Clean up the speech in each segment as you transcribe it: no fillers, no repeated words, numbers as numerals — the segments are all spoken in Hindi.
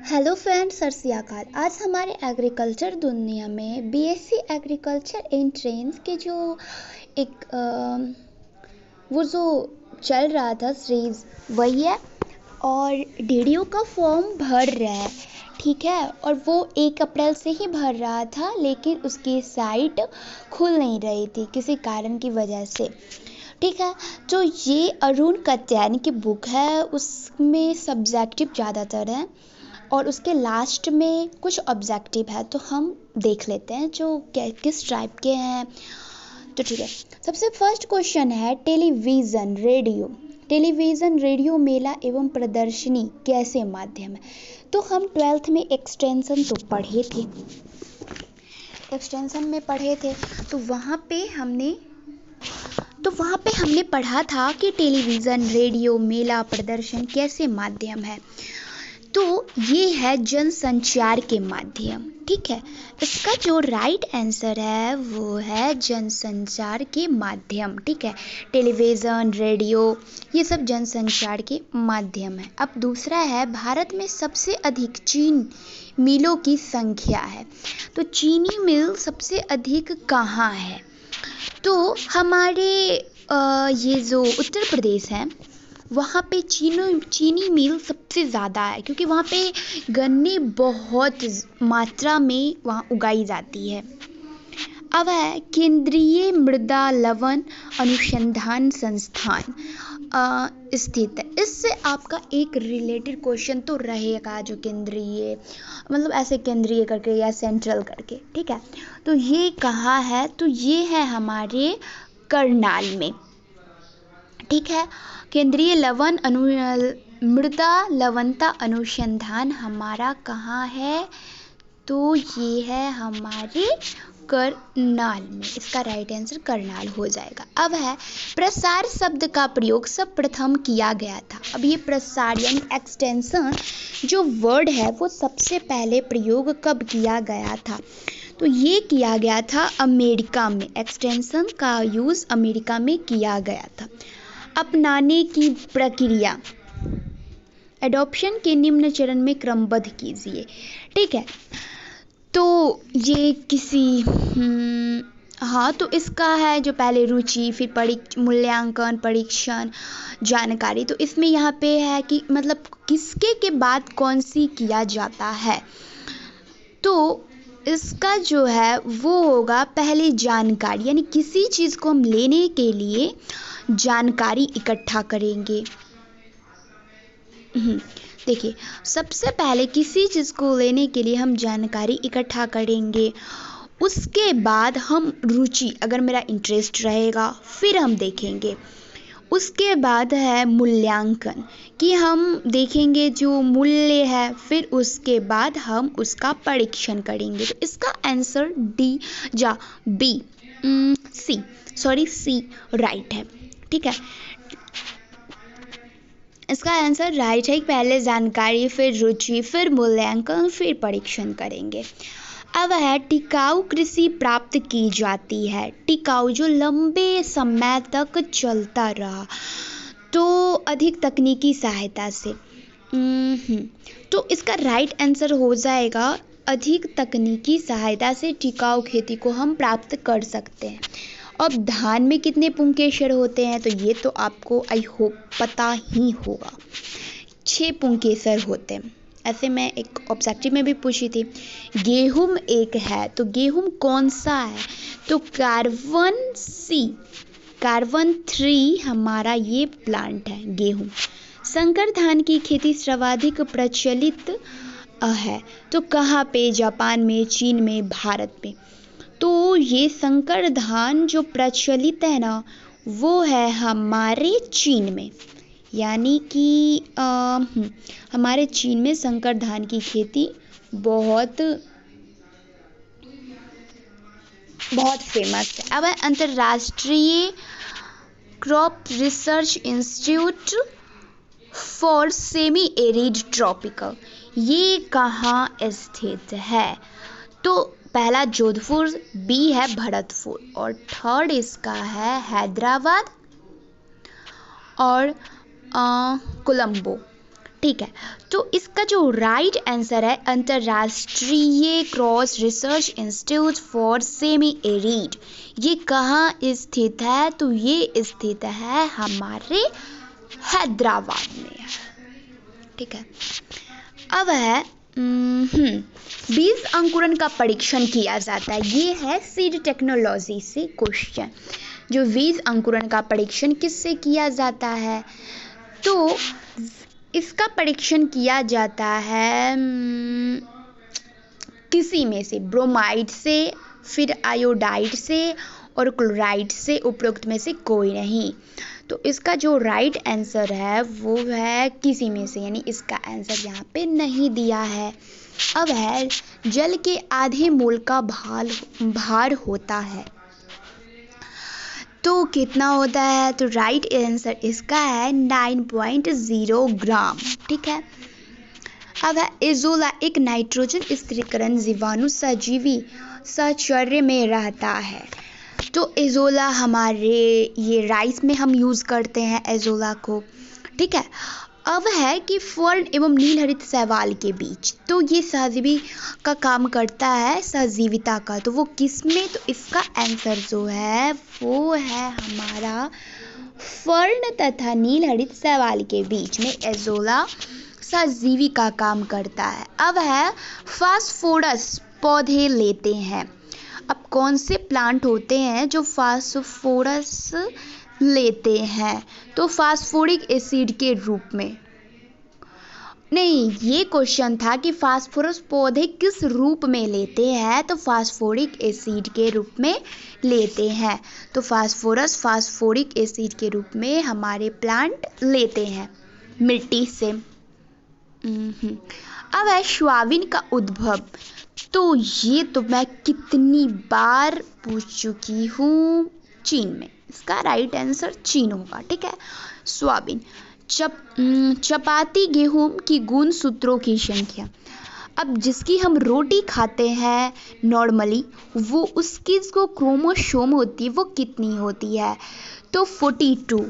हेलो फ्रेंड्स, सत श्री अकाल। आज हमारे एग्रीकल्चर दुनिया में बीएससी एग्रीकल्चर एंट्रेंस के जो एक वो जो चल रहा था सीरीज वही है और डीडीओ का फॉर्म भर रहा है। ठीक है, और वो 1 अप्रैल से ही भर रहा था, लेकिन उसकी साइट खुल नहीं रही थी किसी कारण की वजह से। ठीक है, तो ये अरुण कत्यानी की बुक है, उसमें सब्जेक्टिव ज़्यादातर है और उसके लास्ट में कुछ ऑब्जेक्टिव है, तो हम देख लेते हैं जो किस टाइप के हैं। तो ठीक है, सबसे फर्स्ट क्वेश्चन है टेलीविज़न रेडियो मेला एवं प्रदर्शनी कैसे माध्यम है। तो हम 12th में एक्सटेंशन तो पढ़े थे, तो वहाँ पे हमने पढ़ा था कि टेलीविज़न रेडियो मेला प्रदर्शन कैसे माध्यम है। तो ये है जनसंचार के माध्यम। ठीक है, इसका जो राइट आंसर है वो है जनसंचार के माध्यम। ठीक है, टेलीविज़न रेडियो ये सब जनसंचार के माध्यम है। अब दूसरा है, भारत में सबसे अधिक चीनी मिलों की संख्या है। तो चीनी मिल सबसे अधिक कहाँ है। तो हमारे ये जो उत्तर प्रदेश है वहाँ पे चीनी मिल सबसे ज़्यादा है, क्योंकि वहाँ पे गन्ने बहुत मात्रा में वहाँ उगाई जाती है। अब है केंद्रीय मृदा लवण अनुसंधान संस्थान स्थित है। इससे आपका एक रिलेटेड क्वेश्चन तो रहेगा, जो केंद्रीय मतलब ऐसे केंद्रीय करके या सेंट्रल करके। ठीक है, तो ये कहाँ है, तो ये है हमारे करनाल में। ठीक है, केंद्रीय मृदा लवणता अनुसंधान हमारा कहाँ है, तो ये है हमारे करनाल में। इसका राइट आंसर करनाल हो जाएगा। अब है प्रसार शब्द का प्रयोग सर्वप्रथम किया गया था। अब ये प्रसार यानी एक्सटेंशन जो वर्ड है वो सबसे पहले प्रयोग कब किया गया था, तो ये किया गया था अमेरिका में। एक्सटेंशन का यूज़ अमेरिका में किया गया था। अपनाने की प्रक्रिया एडॉप्शन के निम्न चरण में क्रमबद्ध कीजिए। ठीक है, तो ये किसी तो इसका है जो पहले रुचि, फिर मूल्यांकन, परीक्षण, जानकारी। तो इसमें यहाँ पे है कि मतलब किसके के बाद कौन सी किया जाता है। तो इसका जो है वो होगा पहले जानकारी, यानी किसी चीज़ को हम लेने के लिए जानकारी इकट्ठा करेंगे। देखिए, सबसे पहले किसी चीज़ को लेने के लिए हम जानकारी इकट्ठा करेंगे, उसके बाद हम रुचि, अगर मेरा इंटरेस्ट रहेगा फिर हम देखेंगे। उसके बाद है मूल्यांकन, कि हम देखेंगे जो मूल्य है, फिर उसके बाद हम उसका परीक्षण करेंगे। तो इसका आंसर सी राइट है। ठीक है, इसका आंसर राइट है। पहले जानकारी, फिर रुचि, फिर मूल्यांकन, फिर परीक्षण करेंगे। अब है टिकाऊ कृषि प्राप्त की जाती है। टिकाऊ जो लंबे समय तक चलता रहा, तो अधिक तकनीकी सहायता से। तो इसका राइट आंसर हो जाएगा अधिक तकनीकी सहायता से टिकाऊ खेती को हम प्राप्त कर सकते हैं। अब धान में कितने पुंकेसर होते हैं, तो ये तो आपको आई होप पता ही होगा, 6 पुंकेसर होते हैं। ऐसे मैं एक ऑब्जेक्टिव में भी पूछी थी। गेहूं एक है, तो गेहूं कौन सा है, तो कार्बन 3 हमारा ये प्लांट है गेहूं। संकर धान की खेती सर्वाधिक प्रचलित है, तो कहाँ पे, जापान में, चीन में, भारत में। तो ये संकर धान जो प्रचलित है ना, वो है हमारे चीन में, यानी कि हमारे चीन में संकर धान की खेती बहुत फेमस है। अब है अंतर्राष्ट्रीय crop research institute for semi arid tropical, ये कहाँ स्थित है। तो पहला जोधपुर, बी है भरतपुर, और थर्ड इसका है हैदराबाद और कोलंबो। ठीक है, तो इसका जो राइट आंसर है अंतर्राष्ट्रीय cross research institute for semi arid, ये कहाँ स्थित है? तो ये स्थित है हमारे हैदराबाद में, ठीक है। अब है बीज अंकुरण का परीक्षण किया जाता है, ये है सीड टेक्नोलॉजी से क्वेश्चन। जो बीज अंकुरण का परीक्षण किससे किया जाता है? तो इसका परीक्षण किया जाता है किसी में से, ब्रोमाइड से, फिर आयोडाइड से और क्लोराइड से, उपरोक्त में से कोई नहीं। तो इसका जो राइट आंसर है वो है किसी में से, यानी इसका आंसर यहाँ पे नहीं दिया है। अब है जल के आधे मोल का भार होता है, तो कितना होता है? तो राइट आंसर इसका है 9.0 ग्राम, ठीक है। अब है एजोला एक नाइट्रोजन स्थिरीकरण जीवाणु सजीवी साहचर्य में रहता है। तो एजोला हमारे ये राइस में हम यूज़ करते हैं एजोला को, ठीक है। अब है कि फर्न एवं नीलहरित शैवाल के बीच, तो ये सहजीवी का काम करता है, सहजीविता का, तो वो किस में? तो इसका आंसर जो है वो है हमारा फर्न तथा नीलहरित शैवाल के बीच में एजोला सहजीवी का काम करता है। अब है फास्फोरस पौधे लेते हैं। अब कौन से प्लांट होते हैं जो फास्फोरस लेते हैं? तो फास्फोरिक एसिड के रूप में। नहीं, ये क्वेश्चन था कि फास्फोरस पौधे किस रूप में लेते हैं, तो फास्फोरिक एसिड के रूप में लेते हैं। तो फास्फोरस फास्फोरिक एसिड के रूप में हमारे प्लांट लेते हैं मिट्टी से। अब है सोयाबीन का उद्भव, तो ये तो मैं कितनी बार पूछ चुकी हूँ, चीन में। इसका राइट आंसर चीन होगा, ठीक है। सोयाबीन चपाती गेहूं की गुणसूत्रों की संख्या, अब जिसकी हम रोटी खाते हैं नॉर्मली, वो उसकी जो क्रोमोसोम होती है वो कितनी होती है? तो 42,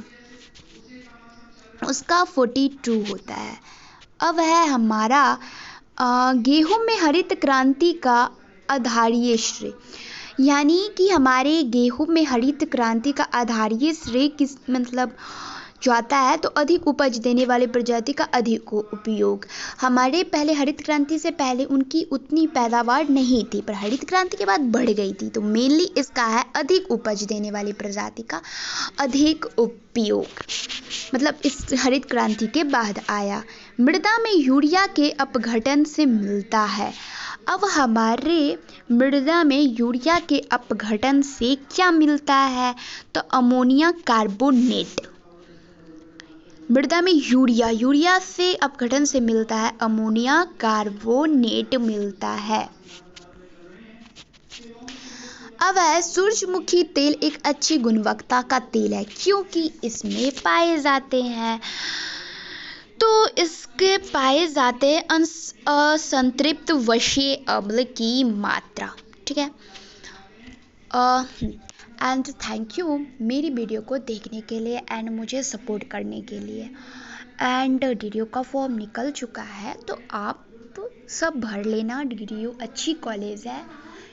उसका 42 होता है। अब है हमारा गेहूं में हरित क्रांति का आधारीय श्रेय, यानी कि हमारे गेहूं में हरित क्रांति का आधारीय श्रेय किस मतलब जो आता है, तो अधिक उपज देने वाले प्रजाति का अधिक उपयोग। हमारे पहले हरित क्रांति से पहले उनकी उतनी पैदावार नहीं थी, पर हरित क्रांति के बाद बढ़ गई थी, तो मेनली इसका है अधिक उपज देने वाली प्रजाति का अधिक उपयोग, मतलब इस हरित क्रांति के बाद आया। मृदा में यूरिया के अपघटन से मिलता है। अब हमारे मृदा में यूरिया के अपघटन से क्या मिलता है? तो अमोनिया कार्बोनेट। मृदा में यूरिया से अपघटन से मिलता है अमोनिया कार्बोनेट मिलता है। अब है सूरजमुखी तेल एक अच्छी गुणवत्ता का तेल है, क्योंकि इसमें पाए जाते हैं, तो इसके पाए जाते हैं असंतृप्त वशीय अम्ल की मात्रा, ठीक है। एंड थैंक यू मेरी वीडियो को देखने के लिए एंड मुझे सपोर्ट करने के लिए। एंड डीडीयू का फॉर्म निकल चुका है, तो आप सब भर लेना। डीडीयू अच्छी कॉलेज है,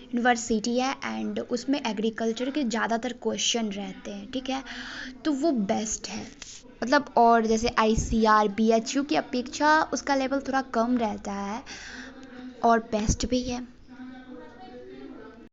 यूनिवर्सिटी है, एंड उसमें एग्रीकल्चर के ज़्यादातर क्वेश्चन रहते हैं, ठीक है, तो वो बेस्ट है। मतलब और जैसे ICR BHU की अपेक्षा उसका लेवल थोड़ा कम रहता है और बेस्ट भी है।